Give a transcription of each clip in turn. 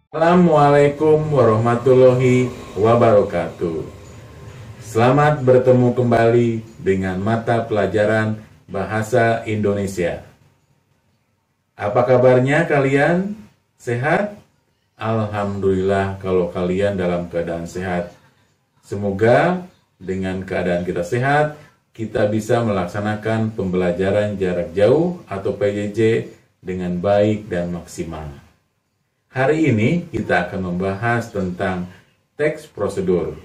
Assalamualaikum warahmatullahi wabarakatuh. Selamat bertemu kembali dengan mata pelajaran Bahasa Indonesia. Apa kabarnya kalian? Sehat? Alhamdulillah kalau kalian dalam keadaan sehat. Semoga dengan keadaan kita sehat, kita bisa melaksanakan pembelajaran jarak jauh atau PJJ dengan baik dan maksimal. Hari ini kita akan membahas tentang teks prosedur.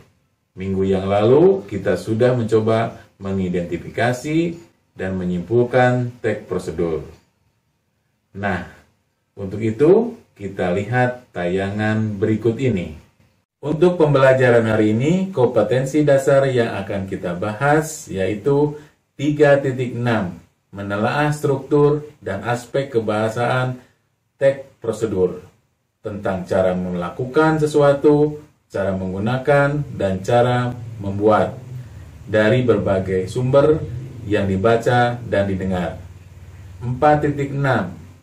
Minggu yang lalu kita sudah mencoba mengidentifikasi dan menyimpulkan teks prosedur. Nah, untuk itu kita lihat tayangan berikut ini. Untuk pembelajaran hari ini, kompetensi dasar yang akan kita bahas yaitu 3.6, menelaah struktur dan aspek kebahasaan teks prosedur, tentang cara melakukan sesuatu, cara menggunakan, dan cara membuat dari berbagai sumber yang dibaca dan didengar. 4.6,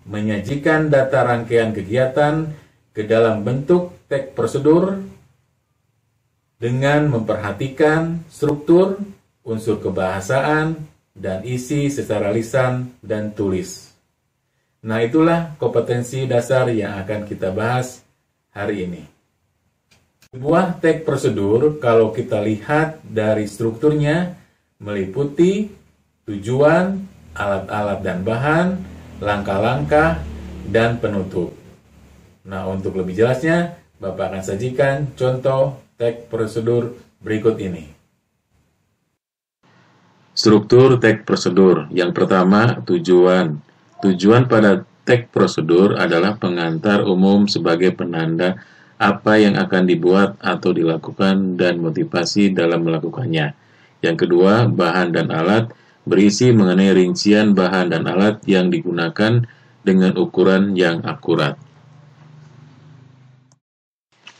menyajikan data rangkaian kegiatan ke dalam bentuk teks prosedur dengan memperhatikan struktur, unsur kebahasaan, dan isi secara lisan dan tulis. Nah, itulah kompetensi dasar yang akan kita bahas hari ini. Sebuah teks prosedur, kalau kita lihat dari strukturnya, meliputi tujuan, alat-alat dan bahan, langkah-langkah, dan penutup. Nah, untuk lebih jelasnya, Bapak akan sajikan contoh teks prosedur berikut ini. Struktur teks prosedur. Yang pertama, tujuan. Tujuan pada teks prosedur adalah pengantar umum sebagai penanda apa yang akan dibuat atau dilakukan dan motivasi dalam melakukannya. Yang kedua, bahan dan alat berisi mengenai rincian bahan dan alat yang digunakan dengan ukuran yang akurat.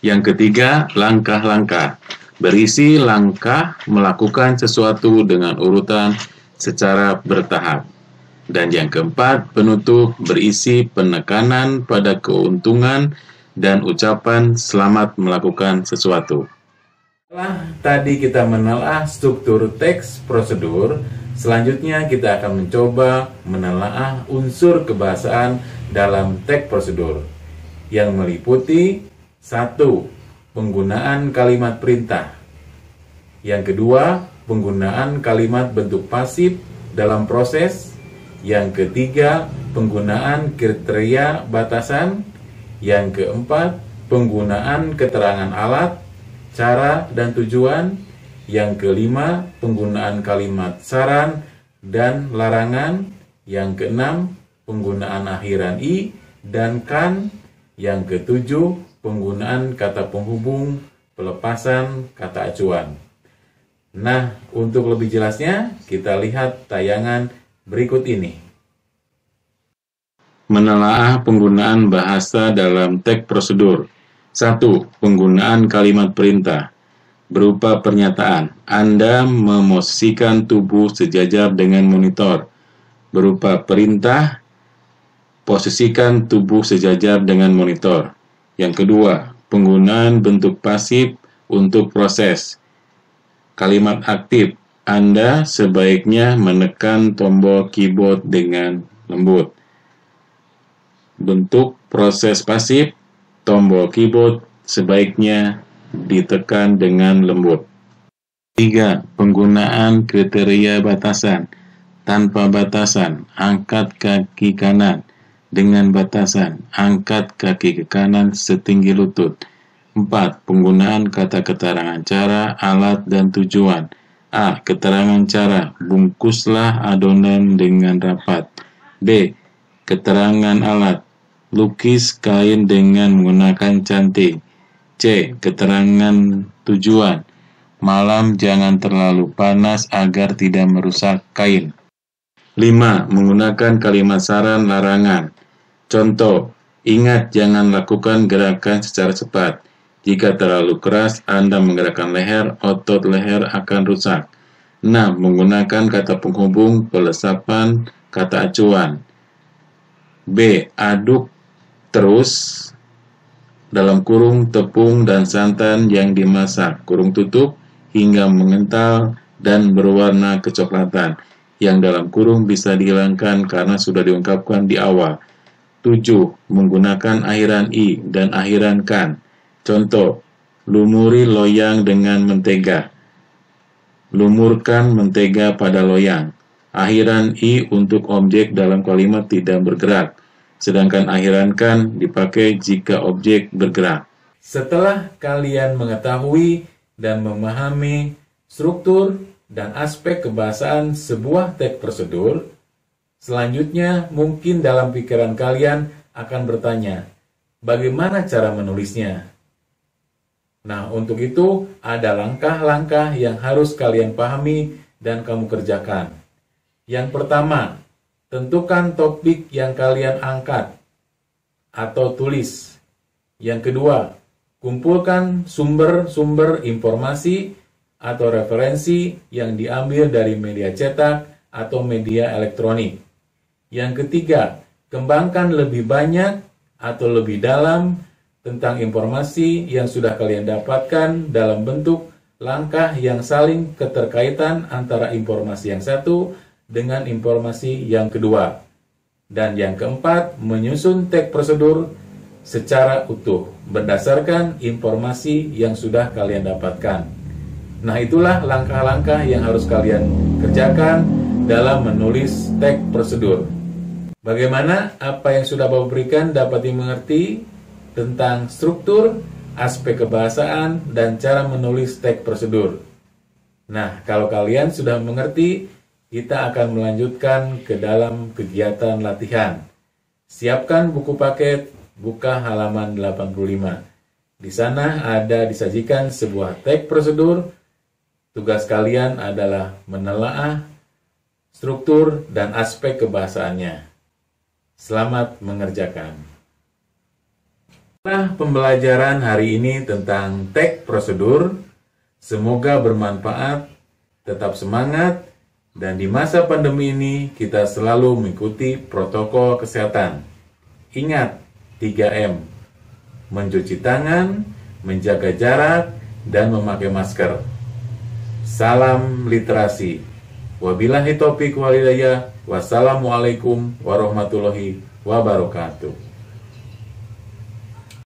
Yang ketiga, langkah-langkah berisi langkah melakukan sesuatu dengan urutan secara bertahap. Dan yang keempat, penutup berisi penekanan pada keuntungan dan ucapan selamat melakukan sesuatu. Setelah tadi kita menelaah struktur teks prosedur, selanjutnya kita akan mencoba menelaah unsur kebahasaan dalam teks prosedur yang meliputi 1. Penggunaan kalimat perintah. Yang kedua, penggunaan kalimat bentuk pasif dalam proses. Yang ketiga, penggunaan kriteria batasan. Yang keempat, penggunaan keterangan alat, cara dan tujuan. Yang kelima, penggunaan kalimat saran dan larangan. Yang keenam, penggunaan akhiran i dan kan. Yang ketujuh, penggunaan kata penghubung, pelepasan kata acuan. Nah, untuk lebih jelasnya, kita lihat tayangan berikut ini. Menelaah penggunaan bahasa dalam teks prosedur. 1. Penggunaan kalimat perintah berupa pernyataan. Anda memosisikan tubuh sejajar dengan monitor. Berupa perintah, posisikan tubuh sejajar dengan monitor. Yang kedua, penggunaan bentuk pasif untuk proses. Kalimat aktif, Anda sebaiknya menekan tombol keyboard dengan lembut. Bentuk proses pasif, tombol keyboard sebaiknya ditekan dengan lembut. 3. Penggunaan kriteria batasan. Tanpa batasan, angkat kaki kanan. Dengan batasan, angkat kaki ke kanan setinggi lutut. 4. Penggunaan kata keterangan cara, alat, dan tujuan. A. Keterangan cara, bungkuslah adonan dengan rapat. B. Keterangan alat, lukis kain dengan menggunakan cantik. C. Keterangan tujuan, malam jangan terlalu panas agar tidak merusak kain. 5. Menggunakan kalimat saran larangan. Contoh, ingat jangan lakukan gerakan secara cepat. Jika terlalu keras, Anda menggerakkan leher, otot leher akan rusak. 6. Menggunakan kata penghubung, pelesapan, kata acuan. B. Aduk terus dalam kurung tepung dan santan yang dimasak, kurung tutup, hingga mengental dan berwarna kecoklatan, yang dalam kurung bisa dihilangkan karena sudah diungkapkan di awal. 7. Menggunakan akhiran i dan akhiran kan. Contoh, lumuri loyang dengan mentega. Lumurkan mentega pada loyang. Akhiran i untuk objek dalam kalimat tidak bergerak, sedangkan akhiran kan dipakai jika objek bergerak. Setelah kalian mengetahui dan memahami struktur dan aspek kebahasaan sebuah teks prosedur, selanjutnya mungkin dalam pikiran kalian akan bertanya, bagaimana cara menulisnya? Nah, untuk itu ada langkah-langkah yang harus kalian pahami dan kamu kerjakan. Yang pertama, tentukan topik yang kalian angkat atau tulis. Yang kedua, kumpulkan sumber-sumber informasi atau referensi yang diambil dari media cetak atau media elektronik. Yang ketiga, kembangkan lebih banyak atau lebih dalam tentang informasi yang sudah kalian dapatkan dalam bentuk langkah yang saling keterkaitan antara informasi yang satu dengan informasi yang kedua. Dan yang keempat, menyusun teks prosedur secara utuh berdasarkan informasi yang sudah kalian dapatkan. Nah, itulah langkah-langkah yang harus kalian kerjakan dalam menulis teks prosedur. Bagaimana apa yang sudah Bapak berikan dapat dimengerti tentang struktur, aspek kebahasaan, dan cara menulis teks prosedur. Nah, kalau kalian sudah mengerti, kita akan melanjutkan ke dalam kegiatan latihan. Siapkan buku paket, buka halaman 85. Di sana ada disajikan sebuah teks prosedur. Tugas kalian adalah menelaah struktur dan aspek kebahasaannya. Selamat mengerjakan. Nah, pembelajaran hari ini tentang teks prosedur. Semoga bermanfaat, tetap semangat, dan di masa pandemi ini kita selalu mengikuti protokol kesehatan. Ingat 3M, mencuci tangan, menjaga jarak, dan memakai masker. Salam literasi. Wabillahi taufiq wal hidayah. Wassalamualaikum warahmatullahi wabarakatuh.